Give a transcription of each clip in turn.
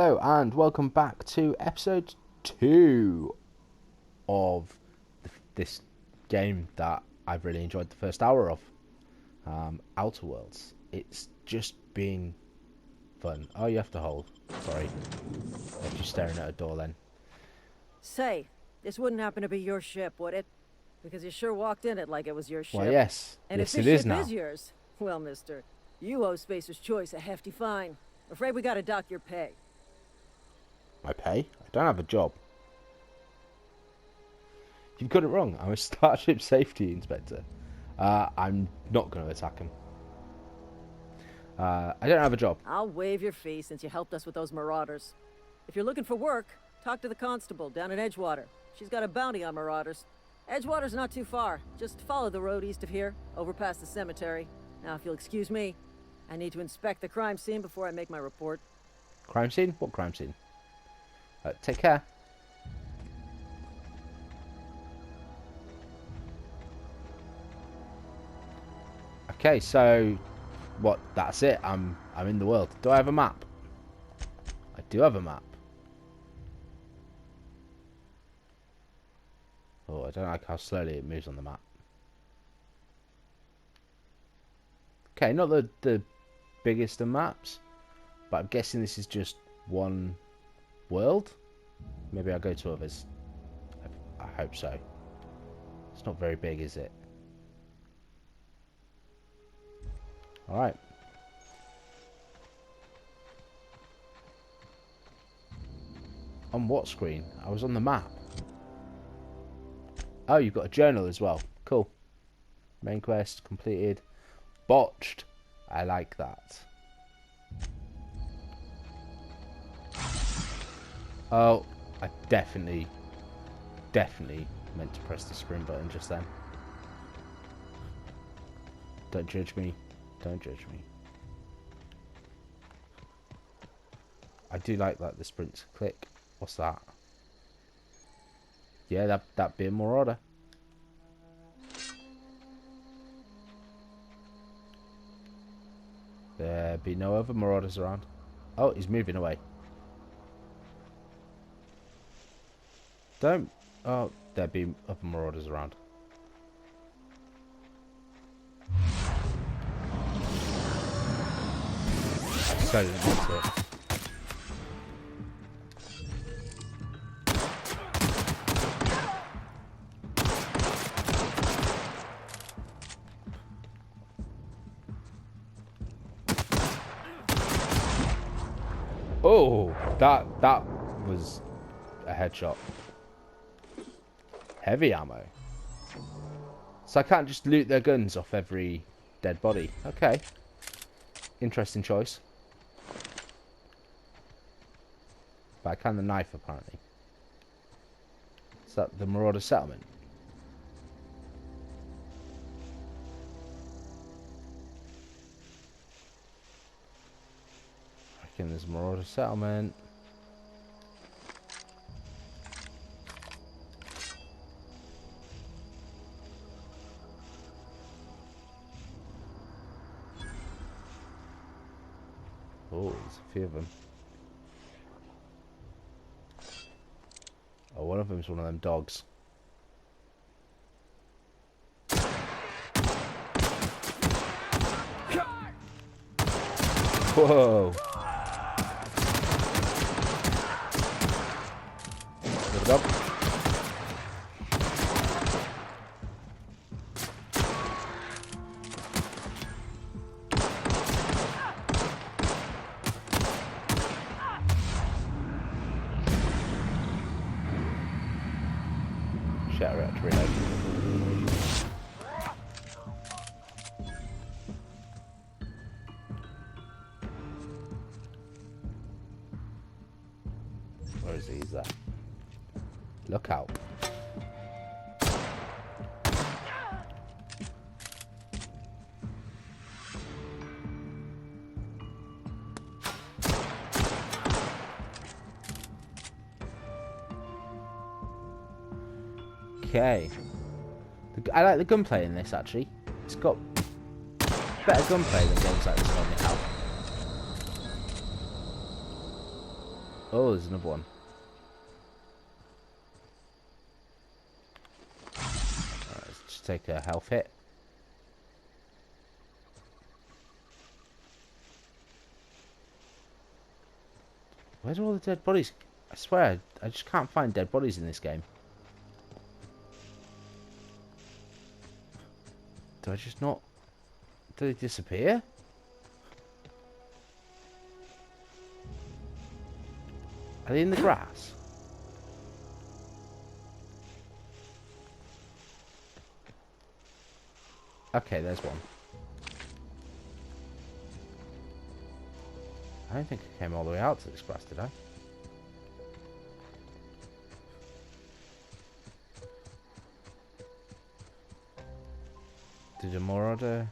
Hello and welcome back to episode 2 of this game that I've really enjoyed the first hour of, Outer Worlds. It's just been fun. Oh, you have to hold. Sorry. I was just staring at a door then. Say, this wouldn't happen to be your ship, would it? Because you sure walked in it like it was your ship. Well, yes. And yes, if it this is ship now. is yours, well, mister, you owe Spacer's Choice a hefty fine. Afraid we gotta dock your pay. My pay? I don't have a job. You've got it wrong. I'm a Starship Safety Inspector. I'm not going to attack him. I don't have a job. I'll waive your fee since you helped us with those marauders. If you're looking for work, talk to the constable down in Edgewater. She's got a bounty on marauders. Edgewater's not too far. Just follow the road east of here, over past the cemetery. Now, if you'll excuse me, I need to inspect the crime scene before I make my report. Crime scene? What crime scene? Take care. Okay, so what? That's it. I'm in the world. Do I have a map? I do have a map. Oh, I don't like how slowly it moves on the map. Okay, not the biggest of maps, but I'm guessing this is just one world. Maybe I'll go to others. I hope so. It's not very big, is it? Alright. On what screen? I was on the map. Oh, you've got a journal as well. Cool. Main quest completed. Botched. I like that. Oh, I definitely meant to press the sprint button just then. Don't judge me. Don't judge me. I do like that, the sprint click. What's that? Yeah, that'd be a marauder. There be no other marauders around. Oh, he's moving away. Don't. Oh, there be other marauders around. So didn't want to. Oh, that was a headshot. Heavy ammo. So I can't just loot their guns off every dead body. Okay. Interesting choice. But I can the knife, apparently. Is that the Marauder settlement? I reckon there's a Marauder settlement. Oh, there's a few of them. Oh, one of them's one of them dogs. Whoa! Good dog. Shatter out to reload. Where is he? He's there. Look out. Okay. I like the gunplay in this, actually. It's got better gunplay than games like this normally have. Oh, there's another one. Let's just take a health hit. Where do all the dead bodies... I swear, I just can't find dead bodies in this game. Do I just not... Do they disappear? Are they in the grass? Okay, there's one. I don't think I came all the way out to this grass, did I? Did a marauder...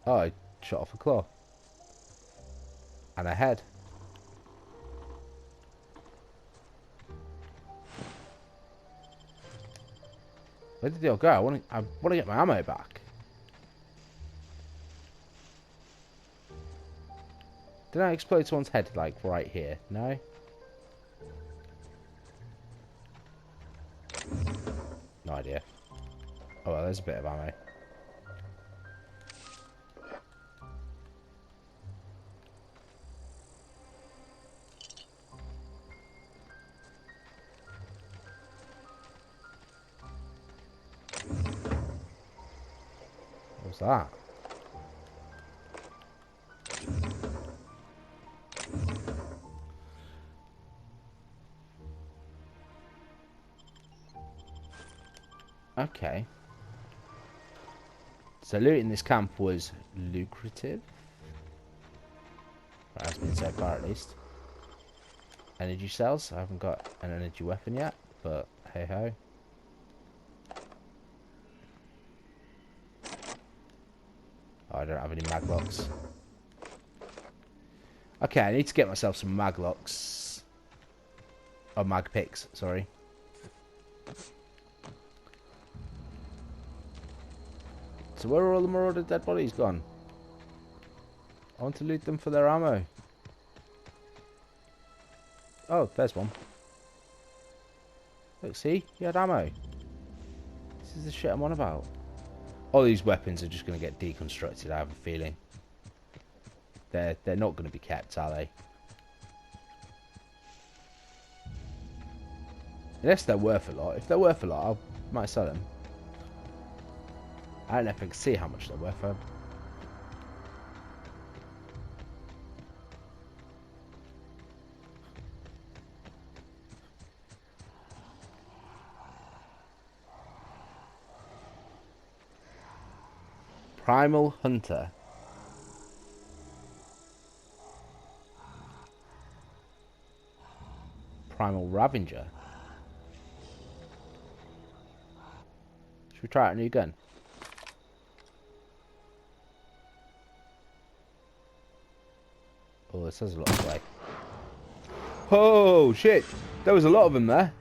Oh, I shot off a claw. And a head. Where did they all go? I want to get my ammo back. Did I explode someone's head, like, right here? No? No idea. Oh, well, there's a bit of ammo. What's that? Okay. So looting this camp was lucrative. That has been so far, at least. Energy cells. I haven't got an energy weapon yet, but hey ho. Oh, I don't have any maglocks. Okay, I need to get myself some maglocks. Oh, mag picks, sorry. So where are all the marauder dead bodies gone? I want to loot them for their ammo. Oh, there's one. Look, see? He had ammo. This is the shit I'm on about. All these weapons are just going to get deconstructed, I have a feeling. They're not going to be kept, are they? Unless they're worth a lot. If they're worth a lot, I might sell them. I don't know if I can see how much they're worth. Primal Hunter. Primal Ravager. Should we try out a new gun? Oh, this has a lot of play. Oh, shit. There was a lot of them there.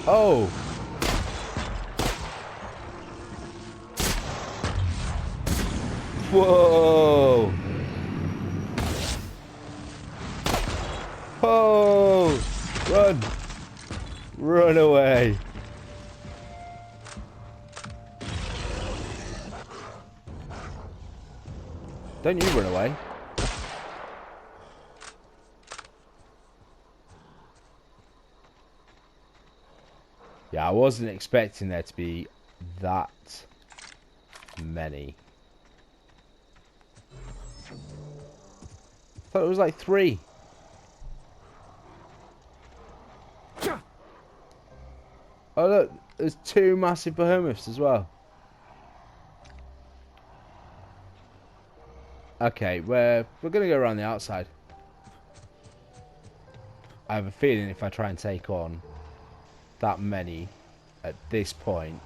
Oh. Whoa. Oh. Run. Run away. Don't you run away. Yeah, I wasn't expecting there to be that many. I thought it was like 3. Oh look, there's 2 massive behemoths as well. Okay, we're gonna go around the outside. I have a feeling if I try and take on that many at this point,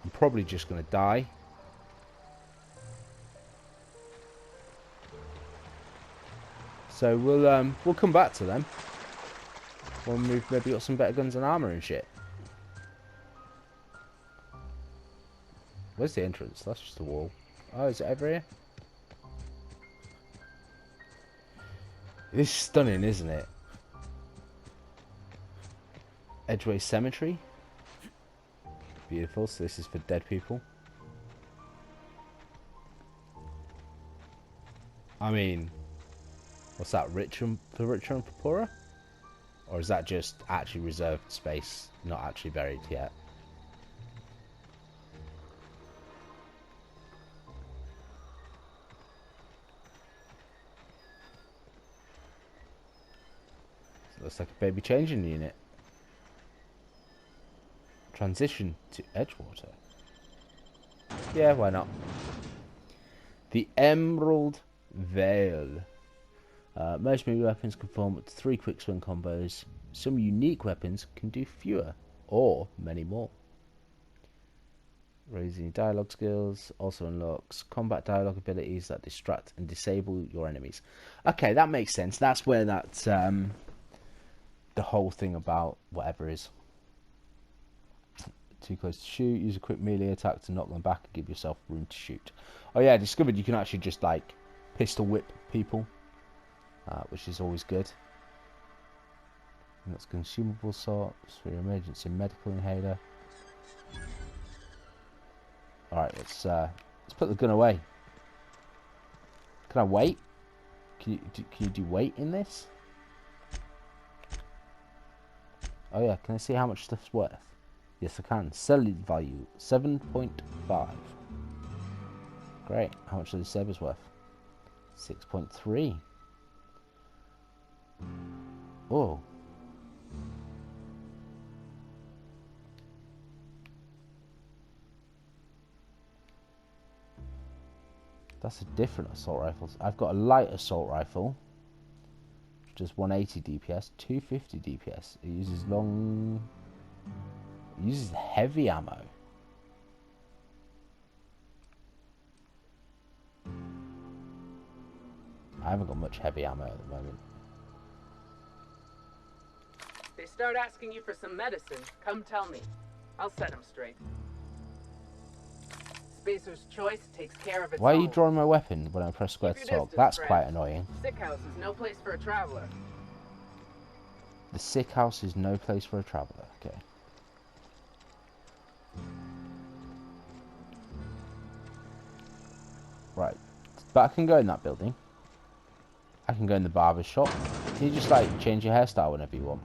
I'm probably just gonna die. So we'll come back to them when we've maybe got some better guns and armor and shit. Where's the entrance? That's just a wall. Oh, is it over here? This is stunning, isn't it? Edgeway Cemetery. Beautiful. So this is for dead people. I mean, what's that? Richer and poorer? Or is that just actually reserved space, not actually buried yet? So looks like a baby changing unit. Transition to Edgewater. Yeah, why not? The Emerald Veil. Most melee weapons can form up to 3 quick swing combos. Some unique weapons can do fewer, or many more. Raising dialogue skills also unlocks combat dialogue abilities that distract and disable your enemies. Okay, that makes sense. That's where that the whole thing about whatever is. Too close to shoot. Use a quick melee attack to knock them back and give yourself room to shoot. Oh yeah, I discovered you can actually just like pistol whip people, which is always good. And that's consumable sorts for your emergency medical inhaler. Alright, let's put the gun away. Can I wait? Can you do weight in this? Oh yeah, can I see how much stuff's worth? Yes, I can. Selling value 7.5. Great. How much are the sabers worth? 6.3. Oh. That's a different assault rifle. I've got a light assault rifle, which does 180 DPS, 250 DPS. It uses It uses heavy ammo. I haven't got much heavy ammo at the moment. They start asking you for some medicine, come tell me. I'll set them straight. Spacer's Choice takes care of its Why are you own. drawing my weapon when I press square to talk? That's quite annoying. Sick house is no place for a traveler. The sick house is no place for a traveller. Okay. Right. But I can go in that building. I can go in the barber shop. Can you just like change your hairstyle whenever you want?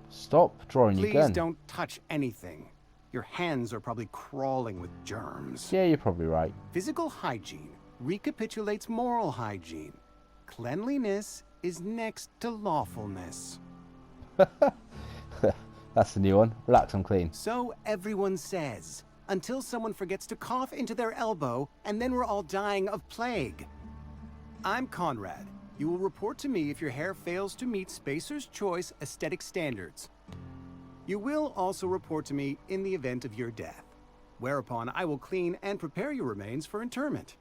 Stop drawing your gun. Please don't touch anything. Your hands are probably crawling with germs. Yeah, you're probably right. Physical hygiene recapitulates moral hygiene. Cleanliness is next to lawfulness. That's the new one. Relax, I'm clean. So everyone says, until someone forgets to cough into their elbow, and then we're all dying of plague. I'm Conrad. You will report to me if your hair fails to meet Spacer's Choice aesthetic standards. You will also report to me in the event of your death, whereupon I will clean and prepare your remains for interment.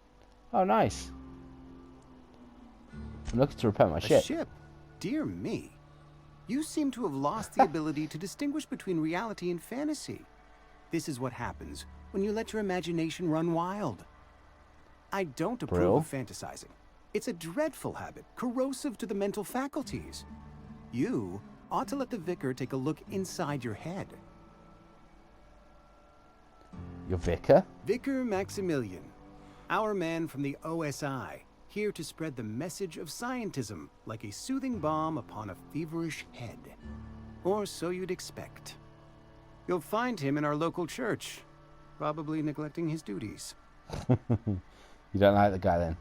Oh, nice. I'm looking to repair my ship. A ship? Dear me. You seem to have lost the ability to distinguish between reality and fantasy. This is what happens when you let your imagination run wild. I don't approve of fantasizing. It's a dreadful habit, corrosive to the mental faculties. You ought to let the vicar take a look inside your head. Your vicar? Vicar Maximilian, our man from the OSI, here to spread the message of scientism like a soothing balm upon a feverish head. Or so you'd expect. You'll find him in our local church, probably neglecting his duties. You don't like the guy then?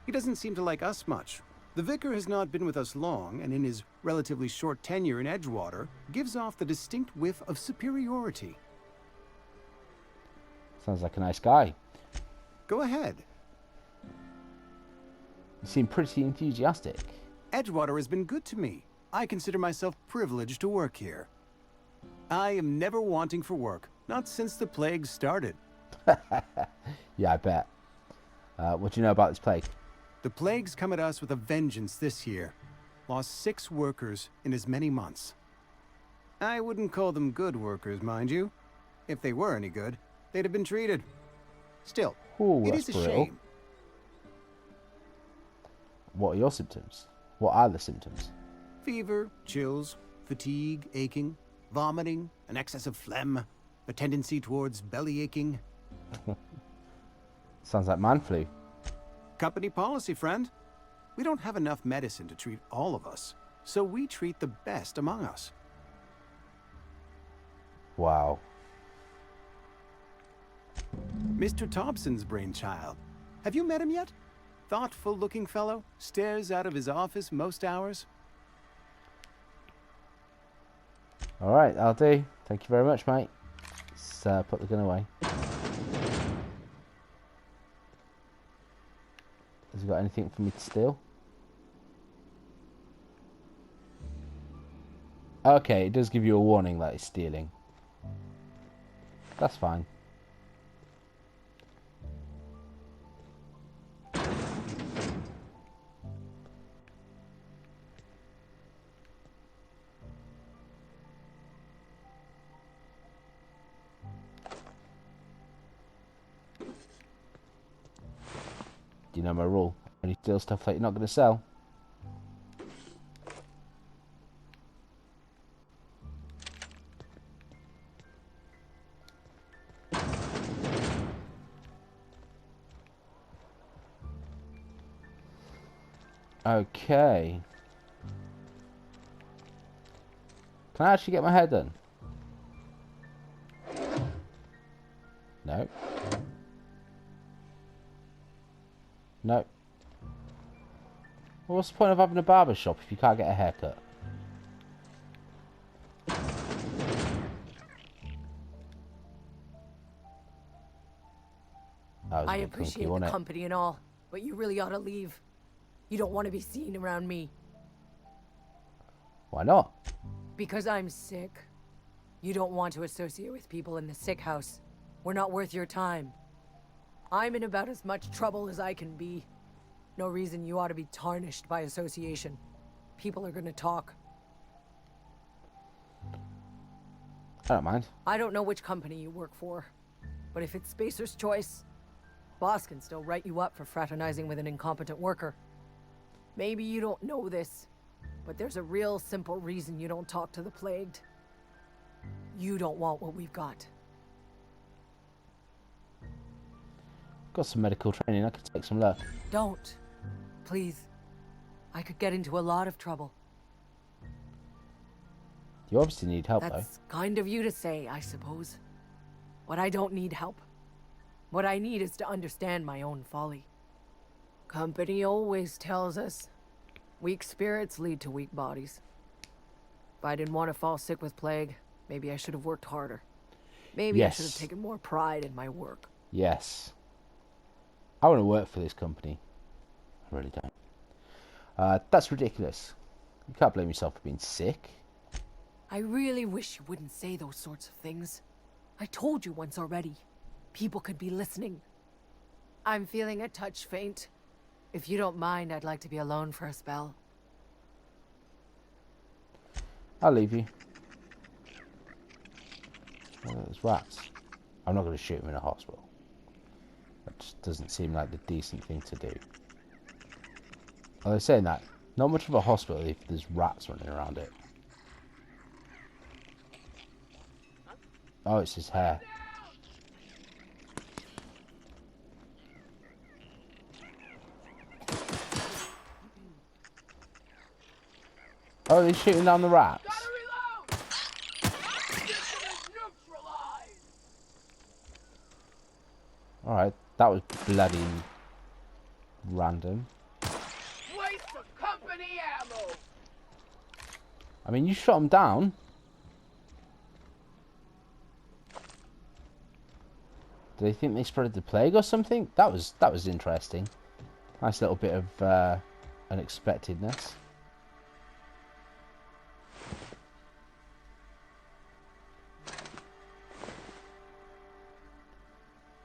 He doesn't seem to like us much. The vicar has not been with us long, and in his relatively short tenure in Edgewater, gives off the distinct whiff of superiority. Sounds like a nice guy. Go ahead. You seem pretty enthusiastic. Edgewater has been good to me. I consider myself privileged to work here. I am never wanting for work, not since the plague started. Yeah, I bet. What do you know about this plague? The plague's come at us with a vengeance this year. Lost 6 workers in as many months. I wouldn't call them good workers, mind you. If they were any good, they'd have been treated. Still, Ooh, it that's is a brutal. shame. What are your symptoms? What are the symptoms? Fever, chills, fatigue, aching, vomiting, an excess of phlegm, a tendency towards belly aching. Sounds like man flu. Company policy, friend. We don't have enough medicine to treat all of us, so we treat the best among us. Wow. Mr. Thompson's brainchild. Have you met him yet? Thoughtful-looking fellow, stares out of his office most hours. Alright, I'll do. Thank you very much, mate. Let's put the gun away. Has he got anything for me to steal? Okay, it does give you a warning that it's stealing. That's fine. You know my rule. Only steal stuff that you're not going to sell. Okay. Can I actually get my hair done? No. No. Well, what's the point of having a barber shop if you can't get a haircut? I appreciate the company and all, but you really ought to leave. You don't want to be seen around me. Why not? Because I'm sick. You don't want to associate with people in the sick house. We're not worth your time. I'm in about as much trouble as I can be. No reason you ought to be tarnished by association. People are gonna talk. I don't mind. I don't know which company you work for, but if it's Spacer's choice, boss can still write you up for fraternizing with an incompetent worker. Maybe you don't know this, but there's a real simple reason you don't talk to the plagued. You don't want what we've got. Got some medical training. I could take some luck. Don't. Please. I could get into a lot of trouble. You obviously need help, That's kind of you to say, I suppose. But I don't need help. What I need is to understand my own folly. Company always tells us, weak spirits lead to weak bodies. If I didn't want to fall sick with plague, maybe I should have worked harder. Maybe I should have taken more pride in my work. Yes. I want to work for this company. I really don't. That's ridiculous. You can't blame yourself for being sick. I really wish you wouldn't say those sorts of things. I told you once already. People could be listening. I'm feeling a touch faint. If you don't mind, I'd like to be alone for a spell. I'll leave you. Oh, there's rats. I'm not going to shoot him in a hospital. That just doesn't seem like the decent thing to do. Although saying that, not much of a hospital if there's rats running around it. Oh, it's his hair. Oh, they're shooting down the rats. Alright, that was bloody random. Waste of company ammo. I mean, you shot him down. Do they think they spread the plague or something? That was interesting. Nice little bit of unexpectedness.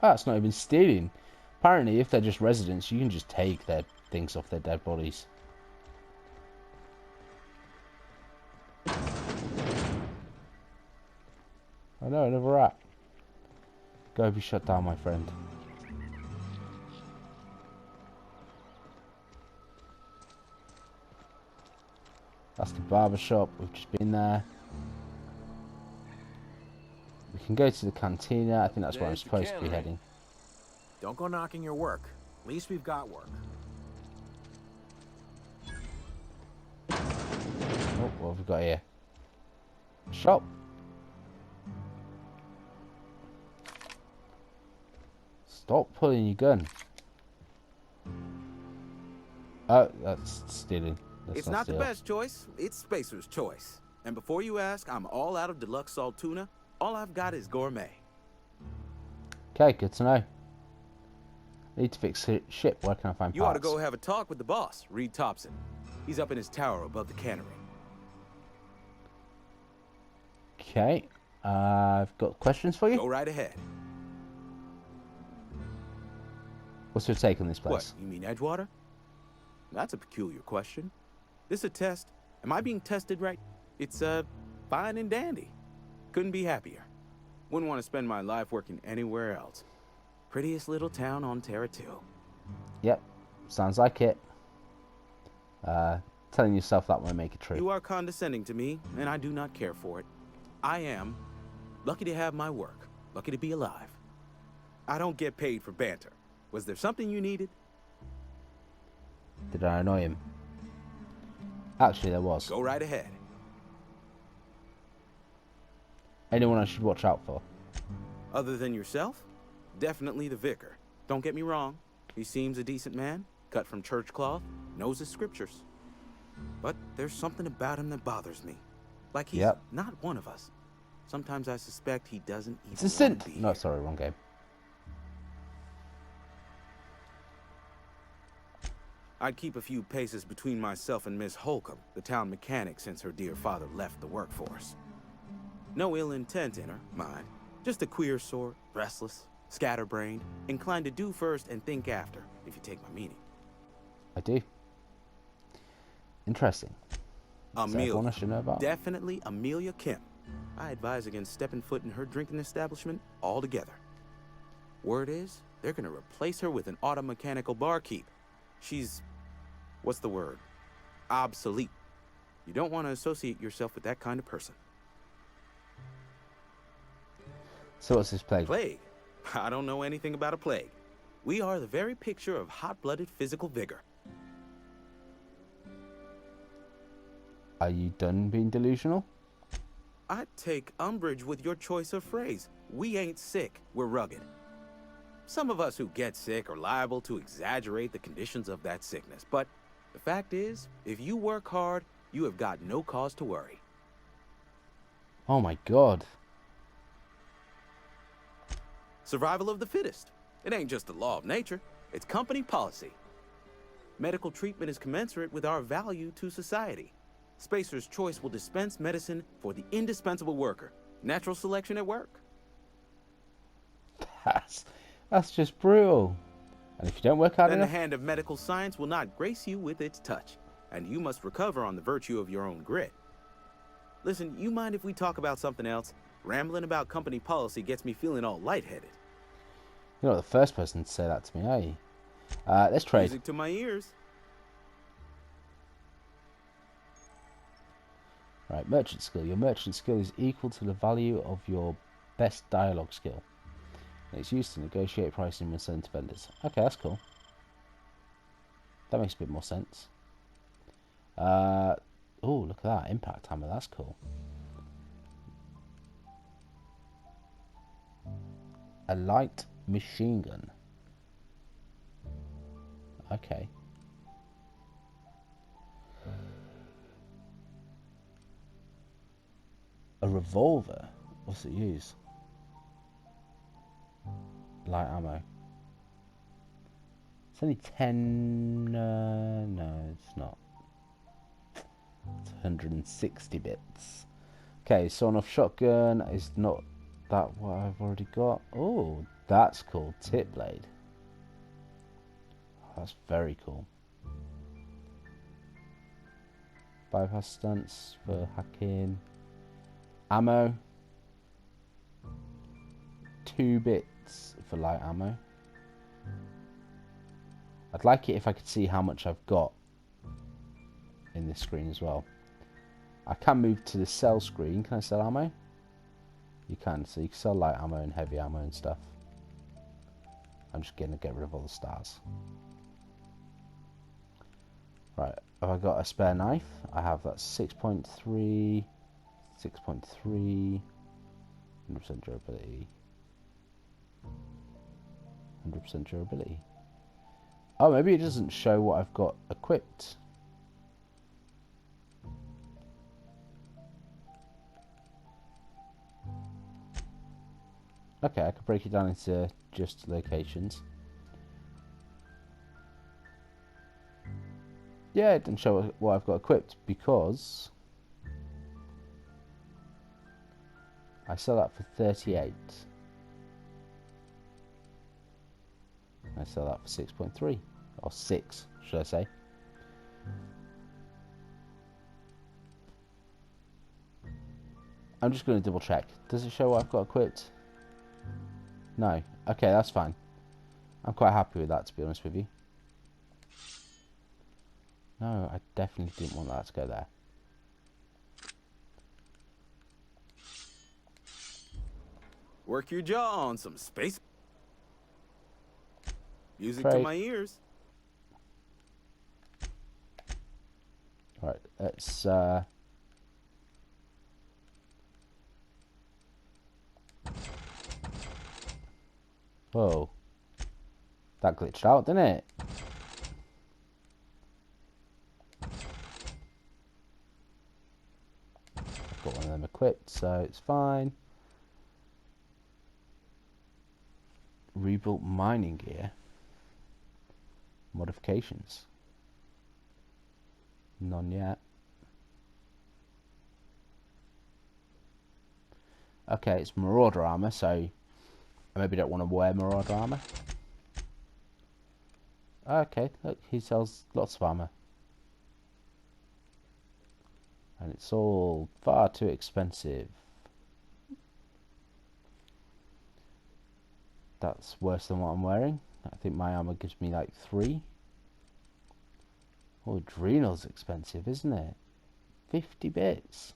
Oh, it's not even stealing. Apparently, if they're just residents, you can just take their things off their dead bodies. I know, another rat. Go be shut down, my friend. That's the barber shop. We've just been there. We can go to the cantina. I think that's where I'm supposed to be heading. Don't go knocking your work. At least we've got work. Oh, what have we got here? Shop. Stop pulling your gun. Oh, that's stealing. That's It's not the steal. best choice. It's Spacer's choice. And before you ask, I'm all out of deluxe salt tuna. All I've got is gourmet. Okay, good to know. Need to fix ship. Where can I find You ought to parts? go have a talk with the boss, Reed Thompson. He's up in his tower above the cannery. Okay, I've got questions for you. Go right ahead. What's your take on this What, place? you mean Edgewater? That's a peculiar question. This a test? Am I being tested right? It's, fine and dandy. Couldn't be happier. Wouldn't want to spend my life working anywhere else. Prettiest little town on Terra 2. Yep, sounds like it. Telling yourself that won't make it true. You are condescending to me, and I do not care for it. I am lucky to have my work, lucky to be alive. I don't get paid for banter. Was there something you needed? Did I annoy him? Actually, there was. Go right ahead. Anyone I should watch out for? Other than yourself? Definitely the vicar. Don't get me wrong. He seems a decent man, cut from church cloth, knows his scriptures. But there's something about him that bothers me. Like he's not one of us. Sometimes I suspect he doesn't even It's a want to synth. be No, here. sorry, wrong game. I'd keep a few paces between myself and Miss Holcomb, the town mechanic, since her dear father left the workforce. No ill intent in her, mind. Just a queer sort, restless, scatterbrained, inclined to do first and think after, if you take my meaning. I do. Interesting. Is there everyone I Amelia. should know about? Definitely Amelia Kemp. I advise against stepping foot in her drinking establishment altogether. Word is, they're gonna replace her with an auto mechanical barkeep. She's, what's the word? Obsolete. You don't want to associate yourself with that kind of person. So what's this plague? Plague? I don't know anything about a plague. We are the very picture of hot-blooded physical vigor. Are you done being delusional? I'd take umbrage with your choice of phrase. We ain't sick, we're rugged. Some of us who get sick are liable to exaggerate the conditions of that sickness, but the fact is, if you work hard, you have got no cause to worry. Oh my god. Survival of the fittest. It ain't just the law of nature, it's company policy. Medical treatment is commensurate with our value to society. Spacer's Choice will dispense medicine for the indispensable worker. Natural selection at work. That's just brutal. And if you don't work hard Then the enough, hand of medical science will not grace you with its touch, and you must recover on the virtue of your own grit. Listen, you mind if we talk about something else? Rambling about company policy gets me feeling all lightheaded. you're not the first person to say that to me, are you? Let's trade. Music to my ears. Right, merchant skill. Your merchant skill is equal to the value of your best dialogue skill. And it's used to negotiate pricing with selling to vendors. Okay, that's cool. That makes a bit more sense. Oh, look at that. Impact hammer, that's cool. A light machine gun. Okay. A revolver? What's it use? Light ammo. It's only 10... no, it's not. It's 160 bits. Okay, sawn-off shotgun is not that what I've already got. Oh, that's cool. Tip blade. That's very cool. Bypass stunts for hacking. Ammo. 2 bits for light ammo. I'd like it if I could see how much I've got in this screen as well. I can move to the sell screen. Can I sell ammo? You can, so you can sell light ammo and heavy ammo and stuff. I'm just going to get rid of all the stars. Right, have I got a spare knife? I have. That's 6.3, 6.3, 100% durability. 100% durability. Oh, maybe it doesn't show what I've got equipped. Okay, I could break it down into just locations. Yeah, it didn't show what I've got equipped because I sell that for 38. I sell that for 6.3 or 6, should I say? I'm just going to double check. Does it show what I've got equipped? No. Okay, that's fine. I'm quite happy with that, to be honest with you. No, I definitely didn't want that to go there. Work your jaw on some space. Music Trade. to my ears. Right, let's whoa. That glitched out, didn't it? I've got one of them equipped, so it's fine. Rebuilt mining gear. Modifications. None yet. Okay, it's Marauder armor, so I maybe don't want to wear Marauder armor. Okay, look, he sells lots of armor. And it's all far too expensive. That's worse than what I'm wearing. I think my armor gives me like 3. Oh, Adrenal's expensive, isn't it? 50 bits.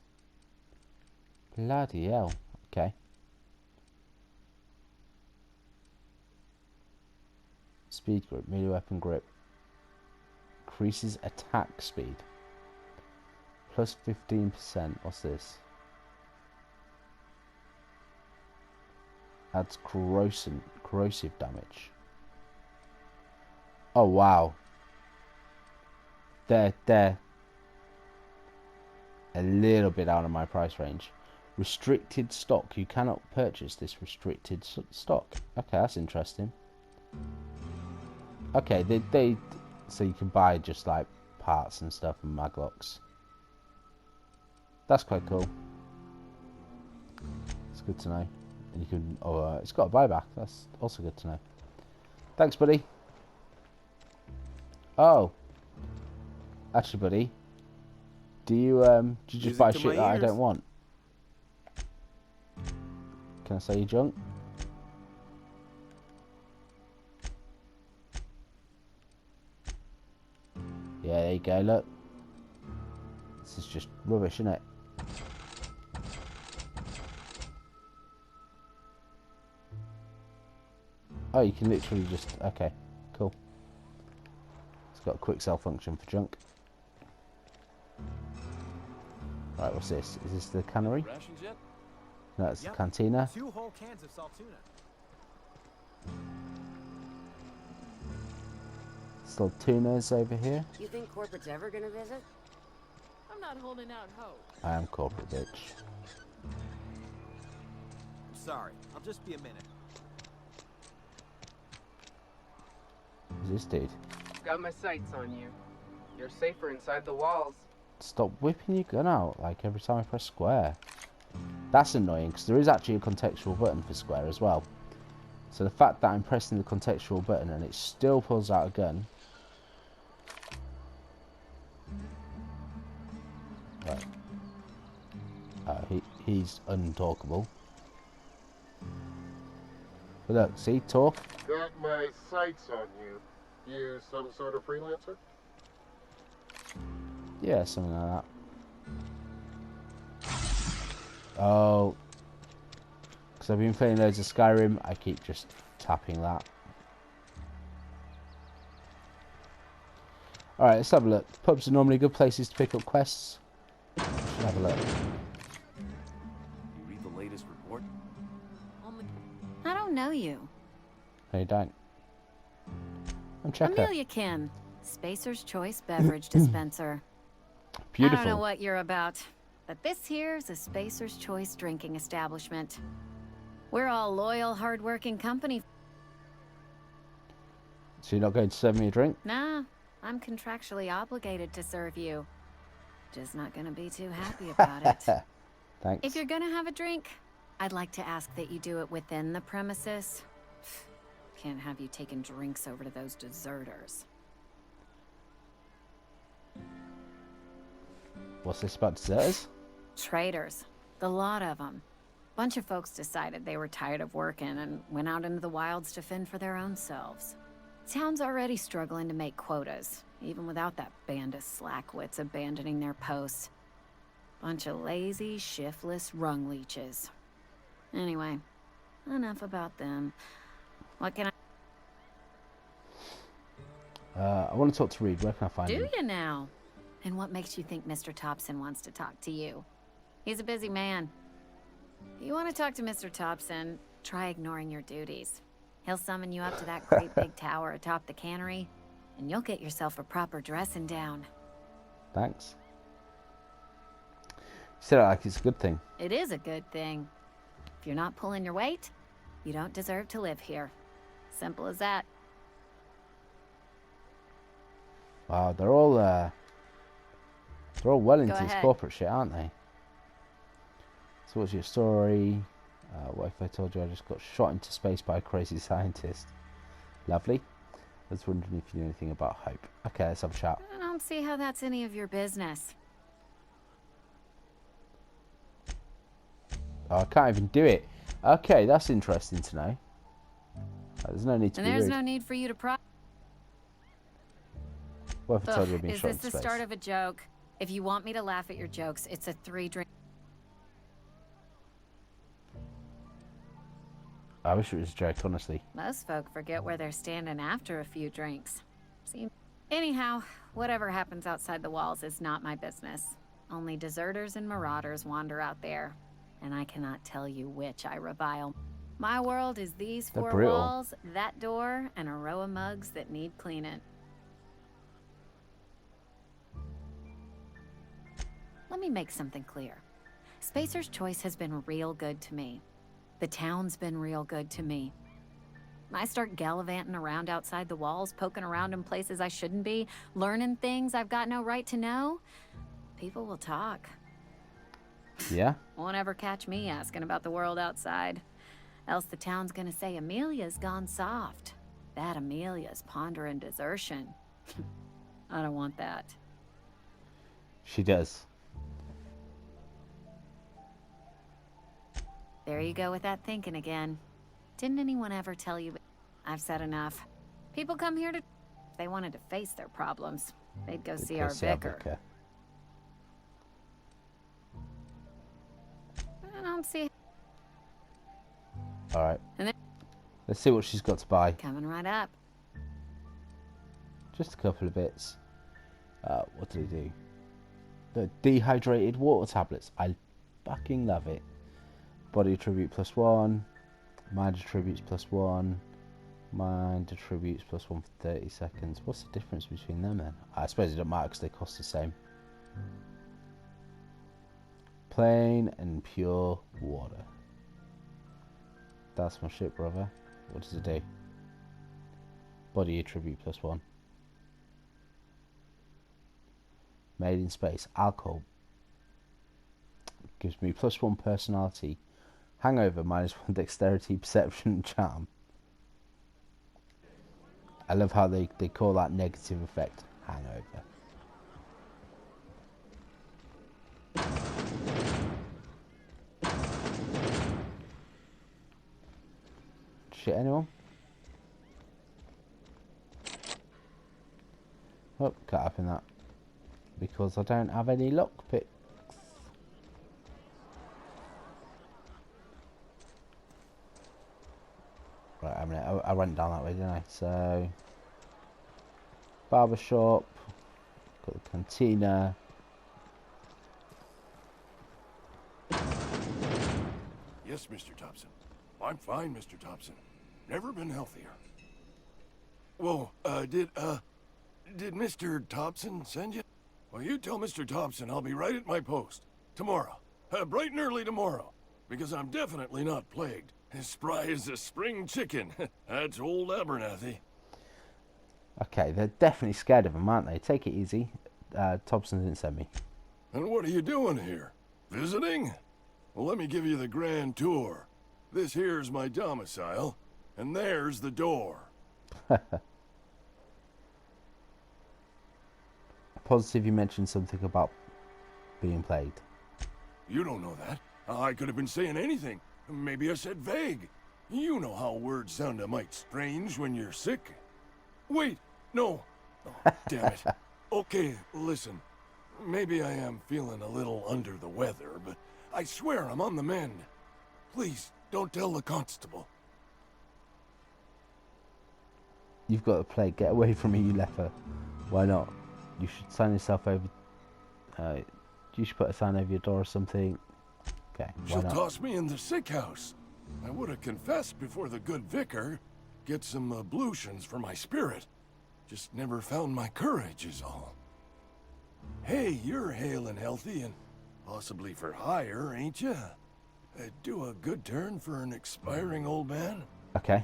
Bloody hell. Okay. Speed grip, melee weapon grip. Increases attack speed. Plus 15%. What's this? Adds corrosive damage. Oh wow. They're a little bit out of my price range. Restricted stock. You cannot purchase this restricted stock. Okay, that's interesting. Okay, they so you can buy just like parts and stuff and maglocks. That's quite cool. It's good to know. And you can, oh, it's got a buyback. That's also good to know. Thanks, buddy. Oh, actually, buddy, do you just buy shit that I don't want? Can I sell you junk? Yeah, there you go. Look, this is just rubbish, isn't it? Oh, you can literally just... Okay, cool. It's got a quick sell function for junk. Right, what's this? Is this the cannery? No, it's the cantina. 2 whole cans of saltuna. Still tunas over here. You think corporate's ever gonna visit? I'm not holding out hope. I am corporate, bitch. I'm sorry. I'll just be a minute. Who's this dude? Got my sights on you. You're safer inside the walls. Stop whipping your gun out like every time I press square. That's annoying because there is actually a contextual button for square as well. So the fact that I'm pressing the contextual button and it still pulls out a gun he's untalkable. But look, see, talk. Got my sights on you. You some sort of freelancer? Yeah, something like that. Oh. Because I've been playing loads of Skyrim, I keep just tapping that. Alright, let's have a look. Pubs are normally good places to pick up quests. Should have a look. You read the latest report? I don't know you. No, you don't. I'm Checker. Amelia Kim, Spacer's Choice Beverage Dispenser. Beautiful. I don't know what you're about, but this here's a Spacer's Choice drinking establishment. We're all loyal, hard-working company. So you're not going to serve me a drink? Nah, I'm contractually obligated to serve you. Just not gonna be too happy about it. Thanks. If you're gonna have a drink, I'd like to ask that you do it within the premises. Can't have you taking drinks over to those deserters. What's this about deserters? Traitors. The lot of them. Bunch of folks decided they were tired of working and went out into the wilds to fend for their own selves. Town's already struggling to make quotas, even without that band of slackwits abandoning their posts. Bunch of lazy, shiftless rung leeches. Anyway, enough about them. What can I want to talk to Reed. Where can I find him? Do you now? And what makes you think Mr. Thompson wants to talk to you? He's a busy man. You want to talk to Mr. Thompson, try ignoring your duties. He'll summon you up to that great big tower atop the cannery, and you'll get yourself a proper dressing down. Thanks. You said it like it's a good thing. It is a good thing. If you're not pulling your weight, you don't deserve to live here. Simple as that. Wow, they're all well into this ahead. corporate shit, aren't they? So what's your story? What if I told you I just got shot into space by a crazy scientist? Lovely. I was wondering if you knew anything about Hope. Okay, let's have a chat. I don't see how that's any of your business. Oh, I can't even do it. Okay, that's interesting to know. There's no need to And be there's rude. no need for you to What if I told you I've been Is shot this into the space? start of a joke? If you want me to laugh at your jokes, it's a 3-drink. I wish it was a joke, honestly. Most folk forget where they're standing after a few drinks. See? Anyhow, whatever happens outside the walls is not my business. Only deserters and marauders wander out there, and I cannot tell you which I revile. My world is these They're 4 brutal. walls, that door, and a row of mugs that need cleaning. Let me make something clear. Spacer's Choice has been real good to me. The town's been real good to me. I start gallivanting around outside the walls, poking around in places I shouldn't be, learning things I've got no right to know. People will talk. Yeah? Won't ever catch me asking about the world outside. Else the town's gonna say Amelia's gone soft. That Amelia's pondering desertion. I don't want that. She does. There you go with that thinking again. Didn't anyone ever tell you? I've said enough. People come here to... If they wanted to face their problems, they'd go see our vicar. I don't see... Alright. And then- Let's see what she's got to buy. Coming right up. Just a couple of bits. What do they do? The dehydrated water tablets. I fucking love it. Body attribute +1. Mind attributes +1. Mind attributes +1 for 30 seconds. What's the difference between them then? I suppose it doesn't matter because they cost the same. Plain and pure water. That's my shit, brother. What does it do? Body attribute +1. Made in space. Alcohol. Gives me +1 personality. Hangover -1 dexterity, perception, and charm. I love how they call that negative effect hangover. shit anyone? Oh, can't open that. Because I don't have any lockpicks. Right, a minute. I went down that way, didn't I? So, barber shop. Got the cantina. Yes, Mr. Thompson. I'm fine, Mr. Thompson. Never been healthier. Whoa, did Mr. Thompson send you? Well, you tell Mr. Thompson I'll be right at my post. Tomorrow. Bright and early tomorrow. Because I'm definitely not plagued. As spry as a spring chicken. That's old Abernathy. Okay, they're definitely scared of him, aren't they? Take it easy. Thompson didn't send me. And what are you doing here? Visiting? Well, let me give you the grand tour. This here's my domicile, and there's the door. Positive you mentioned something about being plagued. You don't know that. I could have been saying anything. Maybe I said vague. You know how words sound a mite strange when you're sick. Wait, no. Oh, damn it. Okay, listen. Maybe I am feeling a little under the weather, but I swear I'm on the mend. Please, don't tell the constable. You've got a plague. Get away from me, you leper. Why not? You should sign yourself over. You should put a sign over your door or something. Okay, why She'll not? toss me in the sick house. I would have confessed before the good vicar. Get some ablutions for my spirit. Just never found my courage is all. Hey, you're hale and healthy and possibly for hire, ain't you? Do a good turn for an expiring old man. Okay.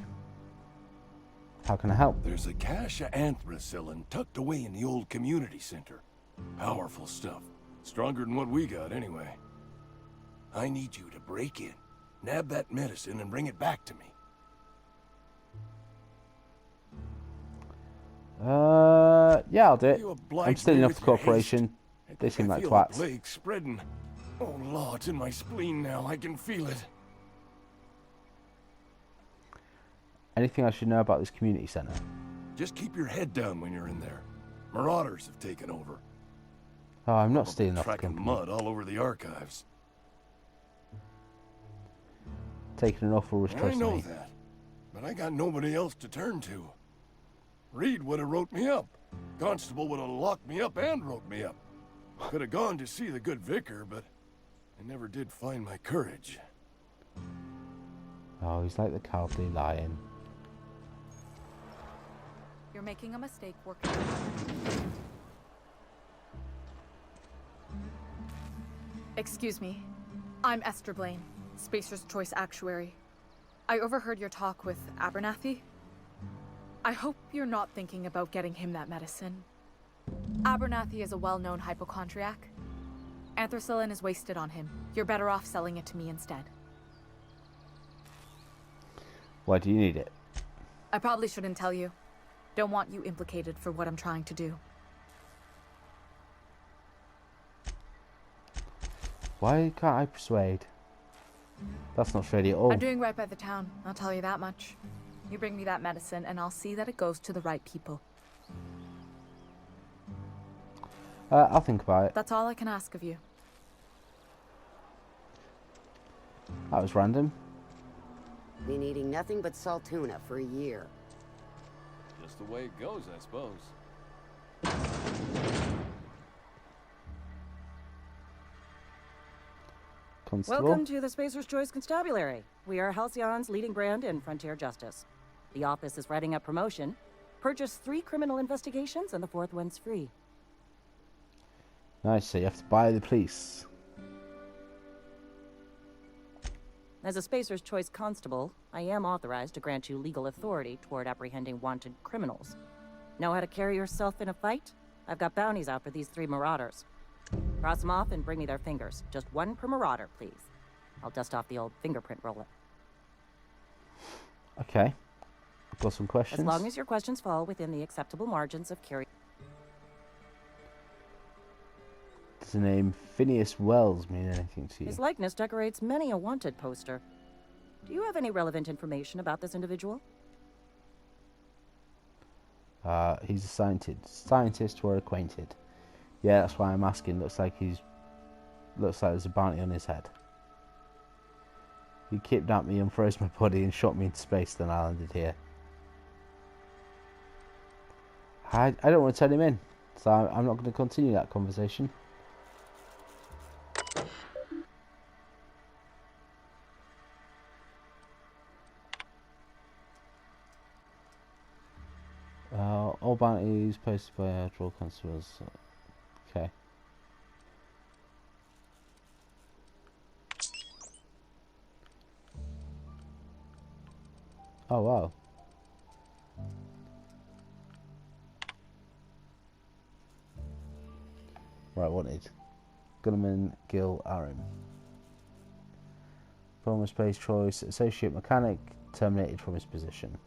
How can I help? There's a cache of anthracillin tucked away in the old community center. Powerful stuff. Stronger than what we got, anyway. I need you to break in, nab that medicine, and bring it back to me. Yeah, I'll do it. You oblige I'm still me enough with to your corporation. haste. They seem I like feel twats. the plague spreading. Oh, Lord, it's in my spleen now. I can feel it. Anything I should know about this community centre? Just keep your head down when you're in there. Marauders have taken over. Oh, I'm not stealing off the Tracking company. mud all over the archives. Taking an awful risk I trusting know me. that, but I got nobody else to turn to. Reed would have wrote me up. Constable would have locked me up and wrote me up. Could have gone to see the good vicar, but I never did find my courage. Oh, he's like the cowardly lion. You're making a mistake working. Excuse me. I'm Esther Blaine, Spacer's Choice Actuary. I overheard your talk with Abernathy. I hope you're not thinking about getting him that medicine. Abernathy is a well-known hypochondriac. Anthracillin is wasted on him. You're better off selling it to me instead. Why do you need it? I probably shouldn't tell you. Don't want you implicated for what I'm trying to do. Why can't I persuade? That's not shady at all. I'm doing right by the town, I'll tell you that much. You bring me that medicine and I'll see that it goes to the right people. I'll think about it. That's all I can ask of you. That was random. Been eating nothing but salt tuna for a year. Just the way it goes, I suppose. Constable. Welcome to the Spacer's Choice Constabulary. We are Halcyon's leading brand in frontier justice. The office is writing up promotion. Purchase 3 criminal investigations and the 4th one's free. Nice, so you have to buy the police. As a Spacer's Choice Constable, I am authorized to grant you legal authority toward apprehending wanted criminals. Know how to carry yourself in a fight? I've got bounties out for these 3 marauders. Cross them off and bring me their fingers. Just 1 per marauder, please. I'll dust off the old fingerprint roller. Okay. I've got some questions. As long as your questions fall within the acceptable margins of curiosity. Does the name Phineas Wells mean anything to you? His likeness decorates many a wanted poster. Do you have any relevant information about this individual? He's a scientist. Scientists were acquainted. Yeah, that's why I'm asking. Looks like there's a bounty on his head. He kidnapped me, unfroze my body, and shot me into space. Then I landed here. I don't want to turn him in, so I'm not going to continue that conversation. All bounties posted by our draw constables. Okay. Oh wow. Right, wanted. Gunman Gil Arim. Former space choice, associate mechanic, terminated from his position.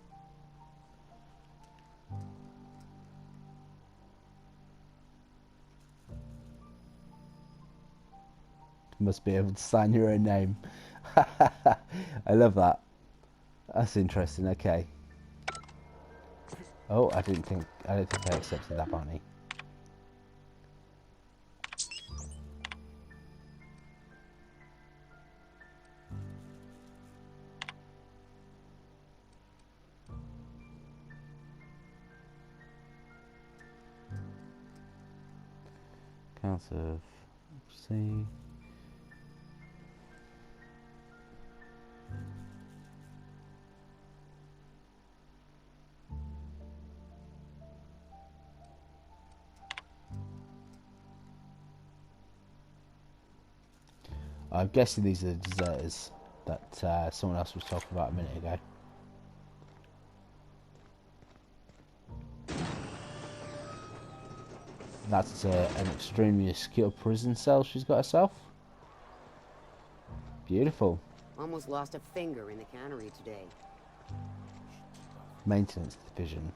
Must be able to sign your own name. I love that. That's interesting. Okay. Oh, I don't think I accepted that bounty. Count of C. I'm guessing these are the deserters that someone else was talking about a minute ago. That's an extremely secure prison cell she's got herself. Beautiful. Almost lost a finger in the cannery today. Maintenance division.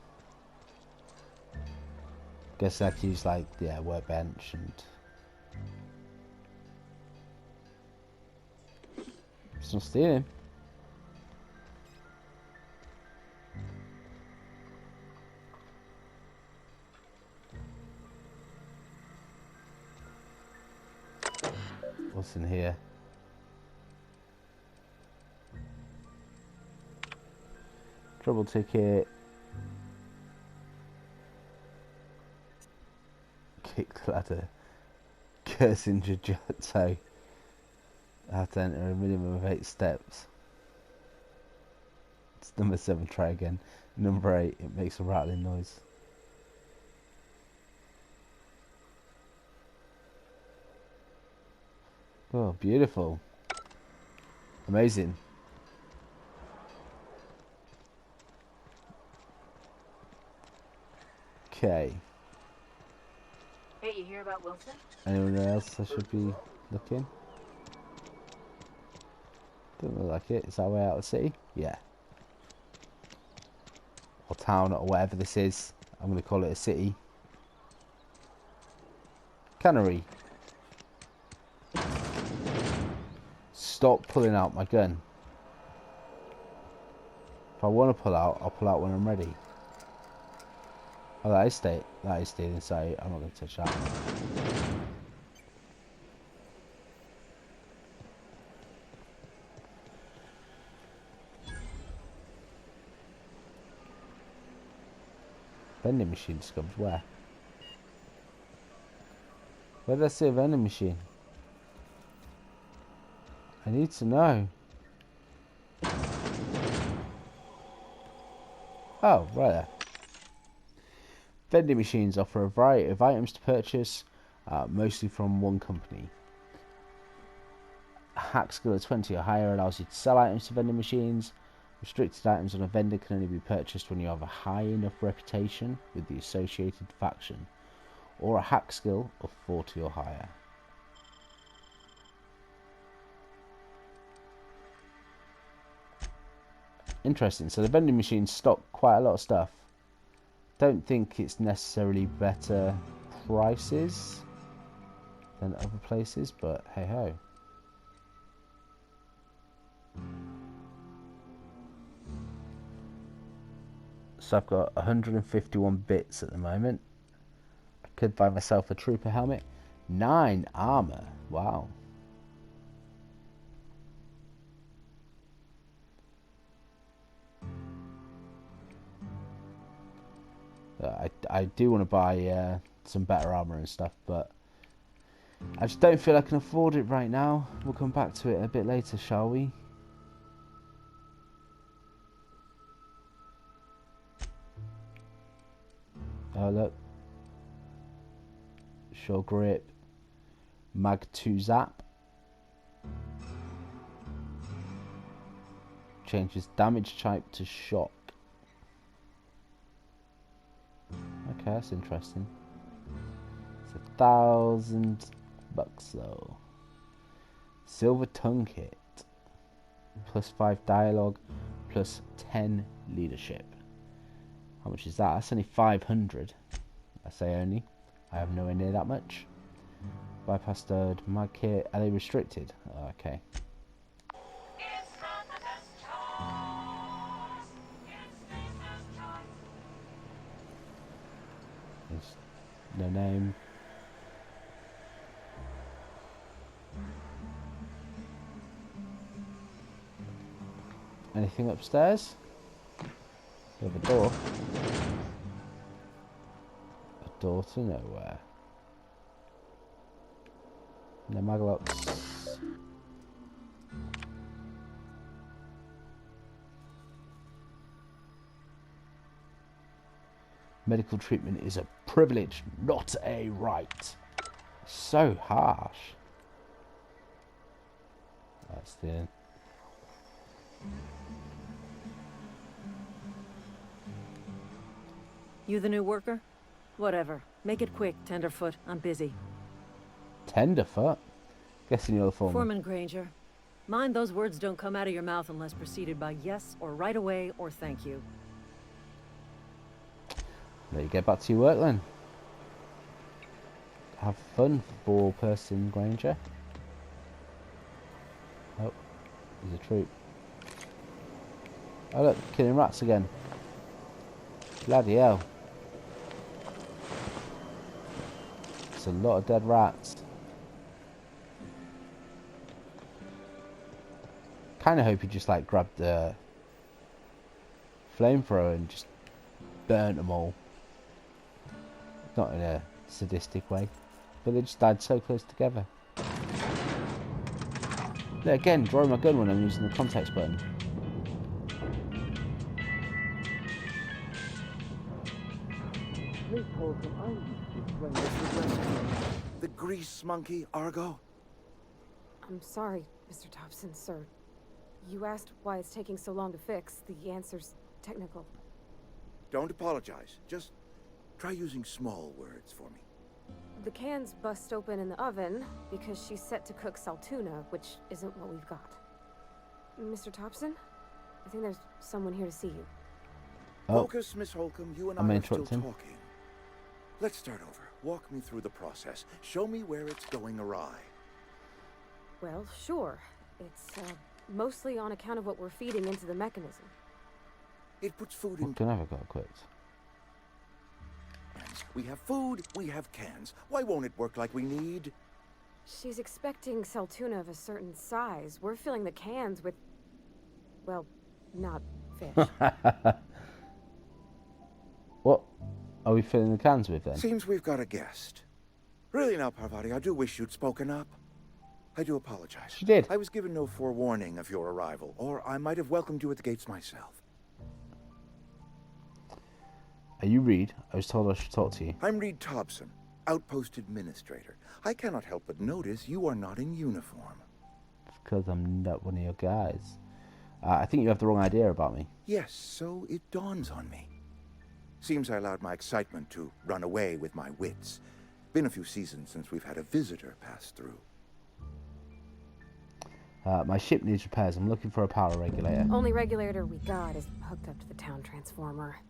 Guess I could use like workbench and. It's not stealing. What's in here? Trouble ticket. Kick ladder. Cursing Jujutsu. I have to enter a minimum of 8 steps. It's number 7, try again. Number 8, it makes a rattling noise. Oh, beautiful. Amazing. Okay. Hey, you hear about Wilson? Anyone else I should be looking? Doesn't look like it. Is that way out of the city? Yeah. Or town, or whatever this is. I'm going to call it a city. Cannery. Stop pulling out my gun. If I want to pull out, I'll pull out when I'm ready. Oh, that is stealing, so I'm not going to touch that. Vending machine discovered. Where? Where did I see a vending machine? I need to know. Oh, right there. Vending machines offer a variety of items to purchase, mostly from one company. A hack skill of 20 or higher allows you to sell items to vending machines. Restricted items on a vendor can only be purchased when you have a high enough reputation with the associated faction, or a hack skill of 40 or higher. Interesting. So the vending machines stock quite a lot of stuff. Don't think it's necessarily better prices than other places, but hey ho. So I've got 151 bits at the moment. I could buy myself a trooper helmet. 9 armor. Wow. I do want to buy some better armor and stuff, but I just don't feel I can afford it right now. We'll come back to it a bit later, shall we? Oh look. Sure grip. Mag 2 zap. Changes damage type to shock. Okay, that's interesting. It's $1,000 though. Silver tongue kit. +5 dialogue, +10 leadership. How much is that? That's only 500. I say only. I have nowhere near that much. Bypass third. Mag kit. Are they restricted? Oh, okay. There's no name. Anything upstairs? We have a door. A door to nowhere. No maglocks. Medical treatment is a privilege, not a right. So harsh. That's the... You the new worker? Whatever. Make it quick, Tenderfoot. I'm busy. Tenderfoot? Guessing you're the foreman. Foreman Granger. Mind those words don't come out of your mouth unless preceded by yes or right away or thank you. There you get back to your work then. Have fun, 4-person Granger. Oh, there's a troop. Oh look, killing rats again. Bloody hell. It's a lot of dead rats. Kinda hope he just like grabbed the flamethrower and just burnt them all. Not in a sadistic way, but they just died so close together. Look, again, drawing my gun when I'm using the context button. The grease monkey, Argo? I'm sorry, Mr. Thompson, sir. You asked why it's taking so long to fix. The answer's technical. Don't apologize. Just try using small words for me. The can's bust open in the oven because she's set to cook saltuna, which isn't what we've got. Mr. Thompson? I think there's someone here to see you. Focus, Miss Holcomb. You and I are still talking. Let's start over. Walk me through the process. Show me where it's going awry. Well, sure. It's mostly on account of what we're feeding into the mechanism. It puts food in... What can I have got quick? We have food, we have cans. Why won't it work like we need? She's expecting saltuna of a certain size. We're filling the cans with... well, not fish. What are we filling the cans with then? Seems we've got a guest. Really now, Parvati, I do wish you'd spoken up. I do apologize. She did. I was given no forewarning of your arrival, or I might have welcomed you at the gates myself. Are you Reed? I was told I should talk to you. I'm Reed Thompson, Outpost Administrator. I cannot help but notice you are not in uniform. Because I'm not one of your guys. I think you have the wrong idea about me. Yes, so it dawns on me. Seems I allowed my excitement to run away with my wits. Been a few seasons since we've had a visitor pass through. My ship needs repairs. I'm looking for a power regulator. Only regulator we got is hooked up to the town transformer.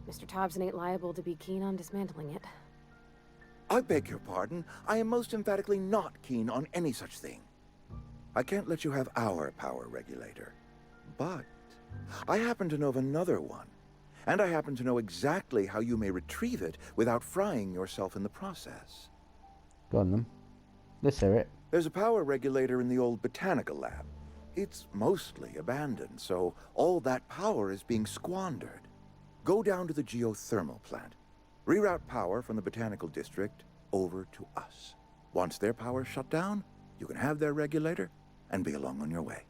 Mr. Thompson ain't liable to be keen on dismantling it. I beg your pardon. I am most emphatically not keen on any such thing. I can't let you have our power regulator. But I happen to know of another one. And I happen to know exactly how you may retrieve it without frying yourself in the process. Go on then. Let's hear it. There's a power regulator in the old botanical lab. It's mostly abandoned, so all that power is being squandered. Go down to the geothermal plant. Reroute power from the botanical district over to us. Once their power's shut down, you can have their regulator and be along on your way.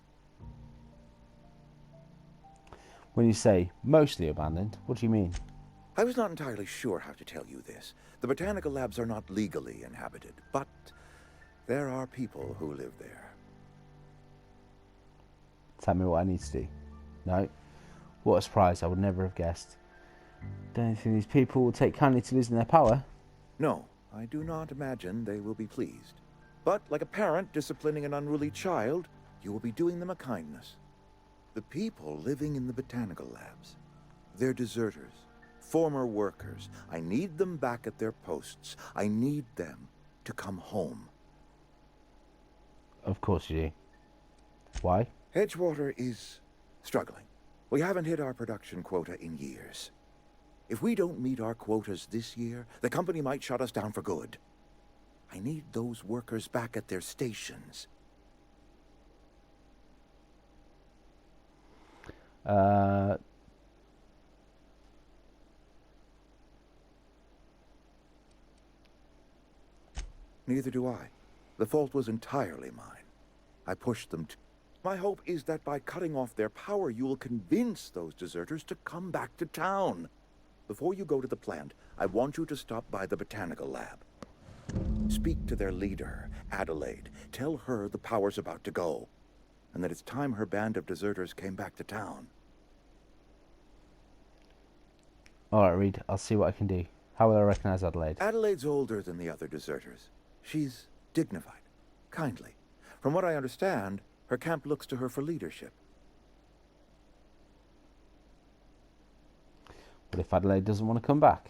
When you say mostly abandoned, what do you mean? I was not entirely sure how to tell you this. The botanical labs are not legally inhabited, but there are people who live there. Tell me what I need to do. No? What a surprise, I would never have guessed. Don't you think these people will take kindly to losing their power? No, I do not imagine they will be pleased. But like a parent disciplining an unruly child, you will be doing them a kindness. The people living in the botanical labs, they're deserters, former workers. I need them back at their posts. I need them to come home. Of course you do. Why? Edgewater is struggling. We haven't hit our production quota in years. If we don't meet our quotas this year, the company might shut us down for good. I need those workers back at their stations. Neither do I. The fault was entirely mine. I pushed them to... My hope is that by cutting off their power, you will convince those deserters to come back to town. Before you go to the plant, I want you to stop by the botanical lab. Speak to their leader, Adelaide. Tell her the power's about to go, and that it's time her band of deserters came back to town. Alright, Reed, I'll see what I can do. How will I recognize Adelaide? Adelaide's older than the other deserters. She's dignified, kindly. From what I understand, her camp looks to her for leadership. What if Adelaide doesn't want to come back?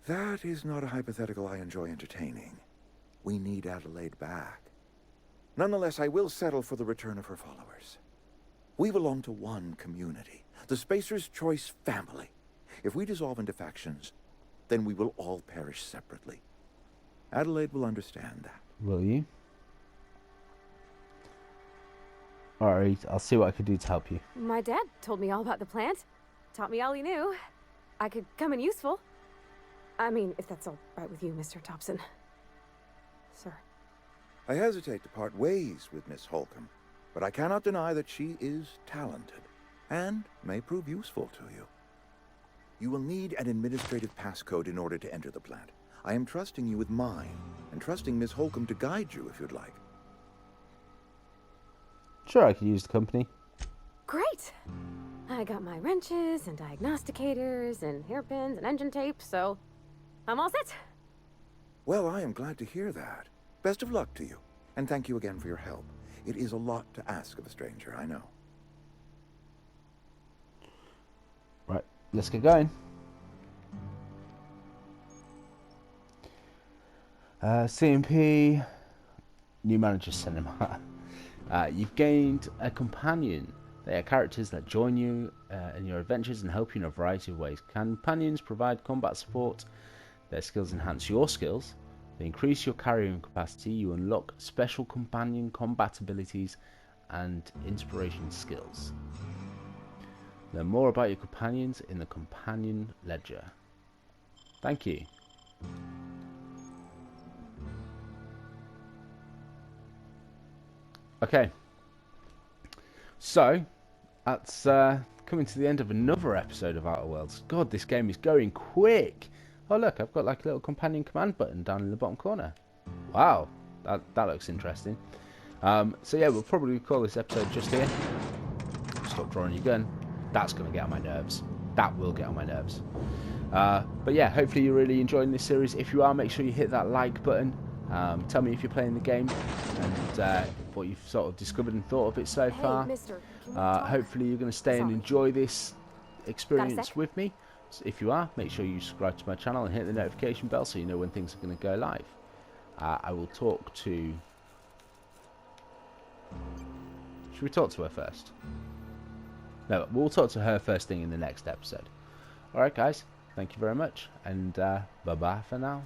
That is not a hypothetical I enjoy entertaining. We need Adelaide back. Nonetheless, I will settle for the return of her followers. We belong to one community, the Spacer's Choice family. If we dissolve into factions, then we will all perish separately. Adelaide will understand that. Will you? Alright, I'll see what I can do to help you. My dad told me all about the plant. Taught me all he knew. I could come in useful. I mean, if that's all right with you, Mr. Thompson. Sir. I hesitate to part ways with Miss Holcomb, but I cannot deny that she is talented and may prove useful to you. You will need an administrative passcode in order to enter the plant. I am trusting you with mine, and trusting Miss Holcomb to guide you if you'd like. Sure, I could use the company. Great! I got my wrenches and diagnosticators and hairpins and engine tape, so I'm all set. Well, I am glad to hear that. Best of luck to you, and thank you again for your help. It is a lot to ask of a stranger, I know. Right, let's get going. CMP, new manager cinema. You've gained a companion. They are characters that join you in your adventures and help you in a variety of ways. Companions provide combat support. Their skills enhance your skills. They increase your carrying capacity. You unlock special companion combat abilities and inspiration skills. Learn more about your companions in the companion ledger. Thank you. Okay, so that's coming to the end of another episode of Outer Worlds. God, this game is going quick. Oh look, I've got like a little companion command button down in the bottom corner. Wow, that looks interesting. So yeah, we'll probably call this episode just here. Stop drawing your gun. That's going to get on my nerves. That will get on my nerves. But yeah, hopefully you're really enjoying this series. If you are, make sure you hit that like button. Tell me if you're playing the game and what you've sort of discovered and thought of it so far. Mister, hopefully you're going to stay and enjoy this experience with me. So if you are, make sure you subscribe to my channel and hit the notification bell so you know when things are going to go live. I will talk to... Should we talk to her first? No, we'll talk to her first thing in the next episode. Alright guys, thank you very much, and bye bye for now.